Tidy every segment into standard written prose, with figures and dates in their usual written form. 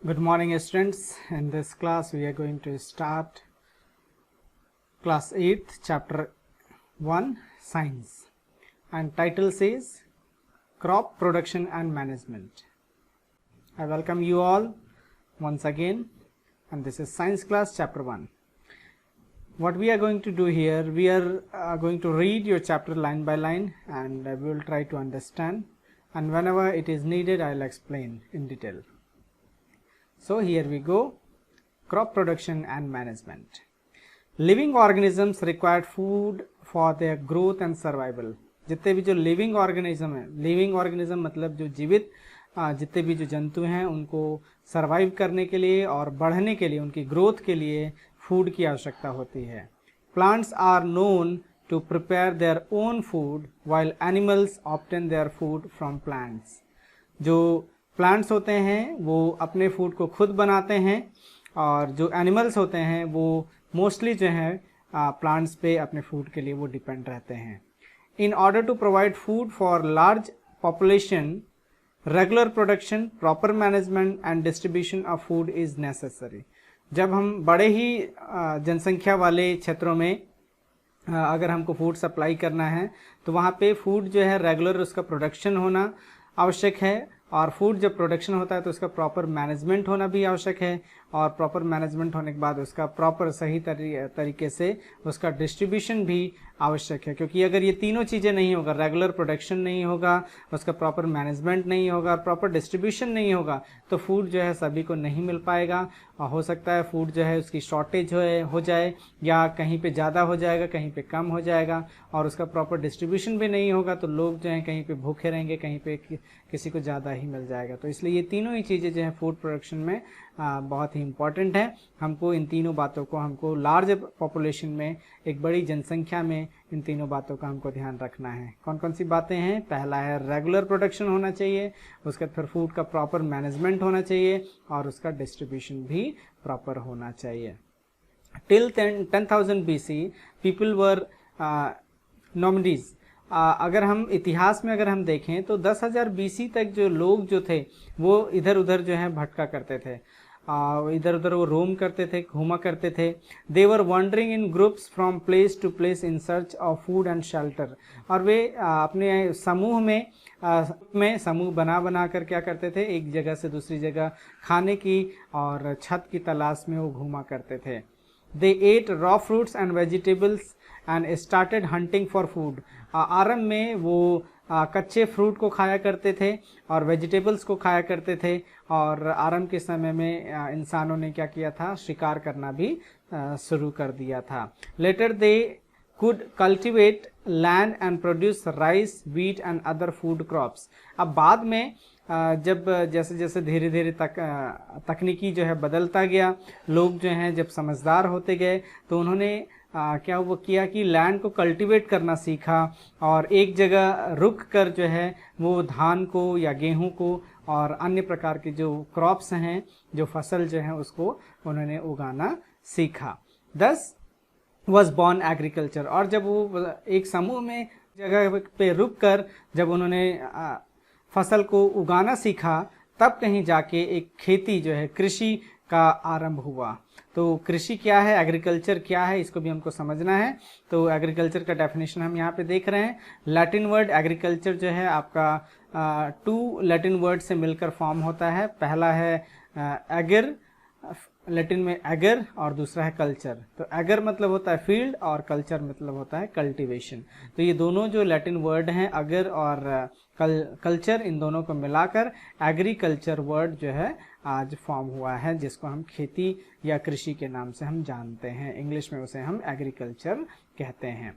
Good morning, students. In this class, we are going to start class 8th, chapter 1, Science. And title says Crop Production and Management. I welcome you all once again. And this is Science class, chapter 1. What we are going to do here, we are going to read your chapter line by line, and we will try to understand. And whenever it is needed, I will explain in detail. So here we go. Crop production and management. Living organisms require food for their growth and survival. जितने भी जो living organism है, living organism मतलब जो जीवित जितने भी जो जंतु हैं उनको सरवाइव करने के लिए और बढ़ने के लिए, उनकी ग्रोथ के लिए फूड की आवश्यकता होती है. Plants are known to prepare their own food while animals obtain their food from plants. जो प्लांट्स होते हैं वो अपने फूड को खुद बनाते हैं और जो एनिमल्स होते हैं वो मोस्टली जो है प्लांट्स पे अपने फूड के लिए वो डिपेंड रहते हैं. In order to provide food for large population, regular production, proper management and distribution of food is necessary. जब हम बड़े ही जनसंख्या वाले क्षेत्रों में अगर हमको फूड सप्लाई करना है तो वहाँ पे फूड जो है रेगुलर उसका प्रोडक्शन होना आवश्यक है, और फूड जब प्रोडक्शन होता है तो उसका प्रॉपर मैनेजमेंट होना भी आवश्यक है, और प्रॉपर मैनेजमेंट होने के बाद उसका प्रॉपर सही तरीके से उसका डिस्ट्रीब्यूशन भी आवश्यक है. क्योंकि अगर ये तीनों चीज़ें नहीं होगा, रेगुलर प्रोडक्शन नहीं होगा, उसका प्रॉपर मैनेजमेंट नहीं होगा, प्रॉपर डिस्ट्रीब्यूशन नहीं होगा, तो फूड जो है सभी को नहीं मिल पाएगा. और हो सकता है फूड जो है उसकी शॉर्टेज हो जाए, या कहीं पे ज़्यादा हो जाएगा, कहीं पे कम हो जाएगा, और उसका प्रॉपर डिस्ट्रीब्यूशन भी नहीं होगा तो लोग जो हैं कहीं पे भूखे रहेंगे, कहीं पे किसी को ज़्यादा ही मिल जाएगा. तो इसलिए ये तीनों ही चीज़ें जो हैं फूड प्रोडक्शन में बहुत ही इम्पॉर्टेंट है. हमको इन तीनों बातों को, हमको लार्ज पॉपुलेशन में, एक बड़ी जनसंख्या में इन तीनों बातों का हमको ध्यान रखना है. कौन कौन सी बातें हैं? पहला है रेगुलर प्रोडक्शन होना चाहिए, उसके बाद फिर फूड का प्रॉपर मैनेजमेंट होना चाहिए, और उसका डिस्ट्रीब्यूशन भी प्रॉपर होना चाहिए. Till 10,000 BC people were nomads. अगर हम इतिहास में अगर हम देखें तो 10,000 BC तक जो लोग जो थे वो इधर उधर जो है भटका करते थे, इधर उधर वो रोम करते थे, घूमा करते थे. They were wandering in groups from place to place in search of food and shelter. और वे अपने समूह में समूह बना कर क्या करते थे, एक जगह से दूसरी जगह खाने की और छत की तलाश में वो घूमा करते थे. They ate raw fruits and vegetables and started hunting for food. आरंभ में वो कच्चे फ्रूट को खाया करते थे और वेजिटेबल्स को खाया करते थे, और आरंभ के समय में इंसानों ने क्या किया था, शिकार करना भी शुरू कर दिया था. Later they could cultivate land and produce rice, wheat and other food crops. अब बाद में जब जैसे जैसे धीरे धीरे तकनीकी जो है बदलता गया, लोग जो हैं जब समझदार होते गए तो उन्होंने क्या वो किया कि लैंड को कल्टीवेट करना सीखा, और एक जगह रुक कर जो है वो धान को या गेहूं को और अन्य प्रकार के जो क्रॉप्स हैं, जो फसल जो है उसको उन्होंने उगाना सीखा. दस वॉज बॉर्न एग्रीकल्चर. और जब वो एक समूह में जगह पे रुक कर जब उन्होंने फसल को उगाना सीखा, तब कहीं जाके एक खेती जो है, कृषि का आरंभ हुआ. तो कृषि क्या है, एग्रीकल्चर क्या है, इसको भी हमको समझना है. तो एग्रीकल्चर का डेफिनेशन हम यहाँ पे देख रहे हैं. लैटिन वर्ड एग्रीकल्चर जो है आपका 2 लैटिन वर्ड से मिलकर फॉर्म होता है. पहला है एगर, लैटिन में एगर, और दूसरा है कल्चर. तो एगर मतलब होता है फील्ड और कल्चर मतलब होता है कल्टीवेशन. तो ये दोनों जो लैटिन वर्ड हैं, अगर और कल्चर, इन दोनों को मिलाकर एग्रीकल्चर वर्ड जो है आज फॉर्म हुआ है, जिसको हम खेती या कृषि के नाम से हम जानते हैं. इंग्लिश में उसे हम एग्रीकल्चर कहते हैं.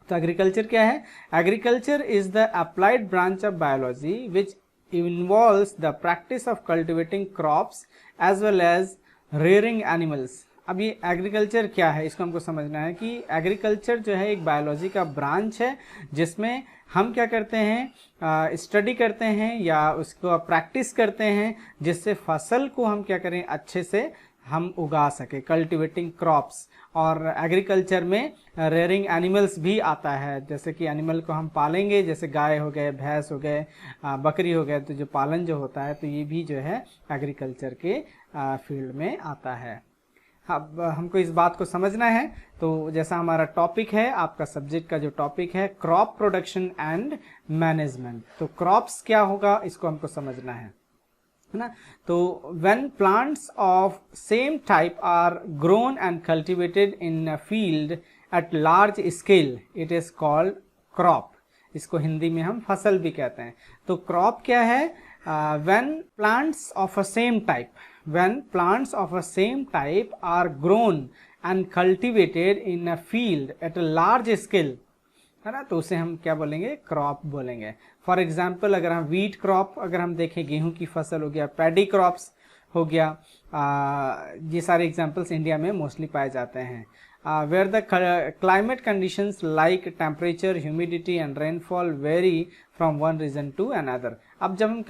तो एग्रीकल्चर क्या है? Agriculture is the applied branch of biology which involves the practice of cultivating crops as well as rearing animals. अब ये एग्रीकल्चर क्या है, इसको हमको समझना है कि एग्रीकल्चर जो है एक बायोलॉजी का ब्रांच है, जिसमें हम क्या करते हैं, स्टडी करते हैं या उसको प्रैक्टिस करते हैं, जिससे फसल को हम क्या करें, अच्छे से हम उगा सके, कल्टिवेटिंग क्रॉप्स। और एग्रीकल्चर में रेयरिंग एनिमल्स भी आता है, जैसे कि एनिमल को हम पालेंगे, जैसे गाय हो गए, भैंस हो गए, बकरी हो गए, तो जो पालन जो होता है तो ये भी जो है एग्रीकल्चर के फील्ड में आता है। अब हमको इस बात को समझना है, तो जैसा हमारा टॉपिक है, आपका सब्जेक्ट का जो टॉपिक है क्रॉप प्रोडक्शन एंड मैनेजमेंट, तो क्रॉप्स क्या होगा इसको हमको समझना है ना। तो when plants of same type are grown and cultivated in a field at large scale it is called crop. इसको हिंदी में हम फसल भी कहते हैं। तो क्रॉप क्या है? When plants of a same type, when plants of a same type are grown and cultivated in a field at a large scale, है ना, तो उसे हम क्या बोलेंगे? क्रॉप बोलेंगे। फॉर एग्जाम्पल अगर हम वीट क्रॉप अगर हम देखें, गेहूं की फसल हो गया, पैडी क्रॉप्स हो गया, ये सारे एग्जाम्पल्स इंडिया में मोस्टली पाए जाते हैं। Where the climate conditions like temperature, humidity and rainfall vary from one region to another. अब जब हम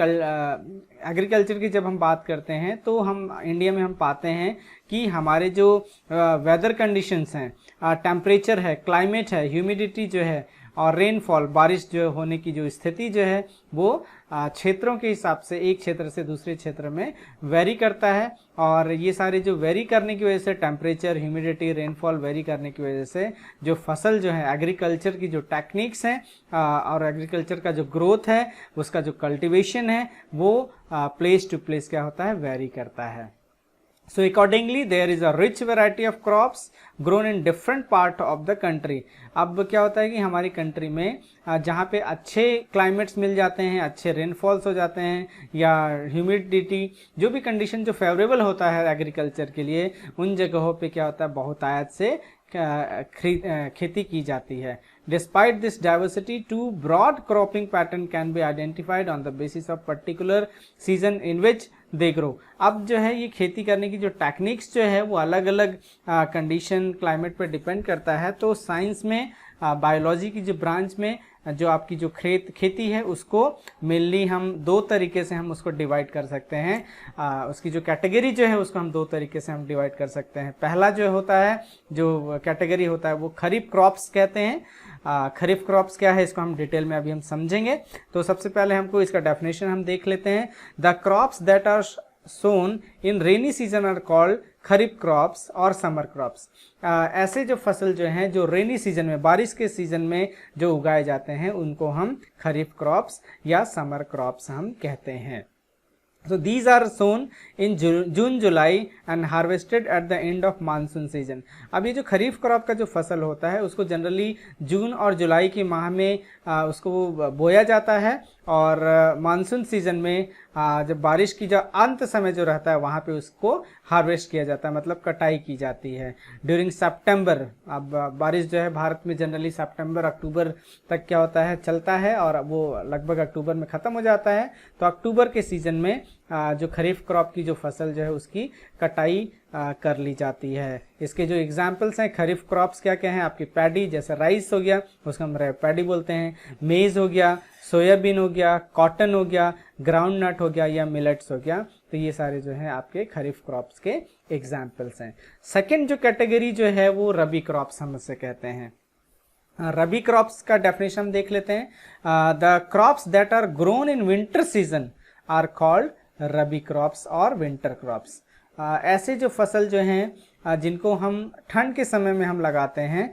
एग्रीकल्चर की जब हम बात करते हैं तो हम इंडिया में हम पाते हैं कि हमारे जो वेदर कंडीशंस हैं, टेम्परेचर है, क्लाइमेट है, ह्यूमिडिटी जो है और रेनफॉल, बारिश जो होने की जो स्थिति जो है वो क्षेत्रों के हिसाब से एक क्षेत्र से दूसरे क्षेत्र में वेरी करता है। और ये सारे जो वेरी करने की वजह से, टेम्परेचर, ह्यूमिडिटी, रेनफॉल वेरी करने की वजह से जो फसल जो है, एग्रीकल्चर की जो टेक्निक्स हैं और एग्रीकल्चर का जो ग्रोथ है, उसका जो कल्टिवेशन है, वो प्लेस टू प्लेस क्या होता है? वेरी करता है। So accordingly there is a rich variety of crops grown in different part of the country। अब क्या होता है कि हमारी कंट्री में जहाँ पे अच्छे क्लाइमेट्स मिल जाते हैं, अच्छे रेनफॉल्स हो जाते हैं या ह्यूमिडिटी जो भी कंडीशन जो फेवरेबल होता है एग्रीकल्चर के लिए, उन जगहों पे क्या होता है? बहुतायत से खेती की जाती है। Despite this diversity, two broad cropping pattern can be identified on the basis of particular season in which they grow। अब जो है ये खेती करने की जो टेक्निक्स जो है वो अलग अलग कंडीशन, क्लाइमेट पर डिपेंड करता है। तो साइंस में, बायोलॉजी की जो ब्रांच में जो आपकी जो खेती है उसको मेनली हम दो तरीके से हम उसको डिवाइड कर सकते हैं। उसकी जो कैटेगरी जो है उसको हम दो तरीके से हम डिवाइड कर सकते हैं। पहला जो होता है, जो कैटेगरी होता है वो खरीफ क्रॉप्स कहते हैं। खरीफ क्रॉप्स क्या है इसको हम डिटेल में अभी हम समझेंगे। तो सबसे पहले हमको इसका डेफिनेशन हम देख लेते हैं। The crops that are sown in rainy season are called kharif crops और समर क्रॉप्स। ऐसे जो फसल जो हैं जो रेनी सीजन में, बारिश के सीजन में जो उगाए जाते हैं उनको हम खरीफ क्रॉप्स या समर क्रॉप्स हम कहते हैं। So these are sown in June, July and harvested at the end of monsoon season। अब ये जो खरीफ क्रॉप का जो फसल होता है उसको जनरली जून और जुलाई के माह में उसको बोया जाता है और मानसून सीजन में जब बारिश की जो अंत समय जो रहता है वहाँ पे उसको हार्वेस्ट किया जाता है, मतलब कटाई की जाती है ड्यूरिंग सितंबर। अब बारिश जो है भारत में जनरली सितंबर अक्टूबर तक क्या होता है? चलता है और वो लगभग अक्टूबर में ख़त्म हो जाता है। तो अक्टूबर के सीज़न में जो खरीफ क्रॉप की जो फसल जो है उसकी कटाई कर ली जाती है। इसके जो एग्जाम्पल्स हैं खरीफ क्रॉप्स क्या क्या हैं आपकी? पैडी, जैसे राइस हो गया उसको हम पैडी बोलते हैं, मेज़ हो गया, सोयाबीन हो गया, कॉटन हो गया, ग्राउंड नट हो गया या मिलेट्स हो गया। तो ये सारे जो हैं आपके खरीफ क्रॉप्स के एग्जाम्पल्स हैं। सेकेंड जो कैटेगरी जो है वो रबी क्रॉप्स हम इसे कहते हैं। रबी क्रॉप्स का डेफिनेशन हम देख लेते हैं। The crops that are grown in winter season are called rabi crops और विंटर क्रॉप्स। ऐसे जो फसल जो हैं जिनको हम ठंड के समय में हम लगाते हैं,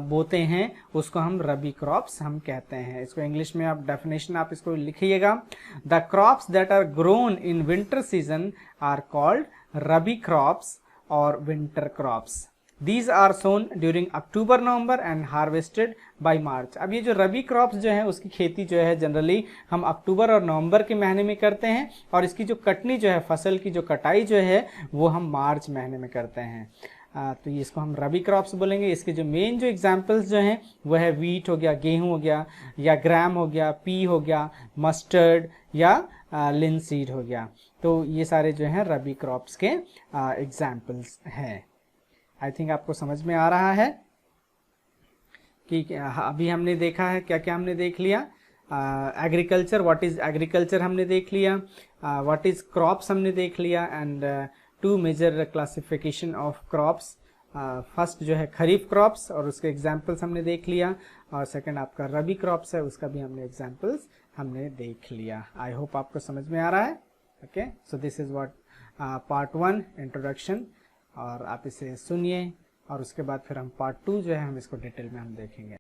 बोते हैं, उसको हम रबी क्रॉप्स हम कहते हैं। इसको इंग्लिश में आप डेफिनेशन आप इसको लिखिएगा। The crops that are grown in winter season are called rabi crops और winter crops. These are sown during October, November and harvested by March। अब ये जो रबी क्रॉप्स जो है उसकी खेती जो है जनरली हम अक्टूबर और नवंबर के महीने में करते हैं और इसकी जो कटनी जो है, फसल की जो कटाई जो है वो हम मार्च महीने में करते हैं। तो ये इसको हम रबी क्रॉप्स बोलेंगे। इसके जो मेन जो एग्जांपल्स जो हैं वो है वीट हो गया, गेहूं हो गया या ग्राम हो गया, पी हो गया, मस्टर्ड या लिनसीड हो गया। तो ये सारे जो हैं रबी क्रॉप्स के एग्जाम्पल्स हैं। आई थिंक आपको समझ में आ रहा है कि अभी हमने देखा है क्या क्या हमने देख लिया। एग्रीकल्चर, व्हाट इज़ एग्रीकल्चर हमने देख लिया, व्हाट इज़ क्रॉप्स हमने देख लिया and two major classification of crops. First जो है खरीफ क्रॉप्स और उसके एग्जाम्पल्स हमने देख लिया, और सेकंड आपका रबी क्रॉप्स है, उसका भी हमने एग्जाम्पल्स हमने देख लिया। आई होप आपको समझ में आ रहा है। Okay, so this is what part 1 introduction, और आप इसे सुनिए और उसके बाद फिर हम पार्ट 2 जो है हम इसको डिटेल में हम देखेंगे।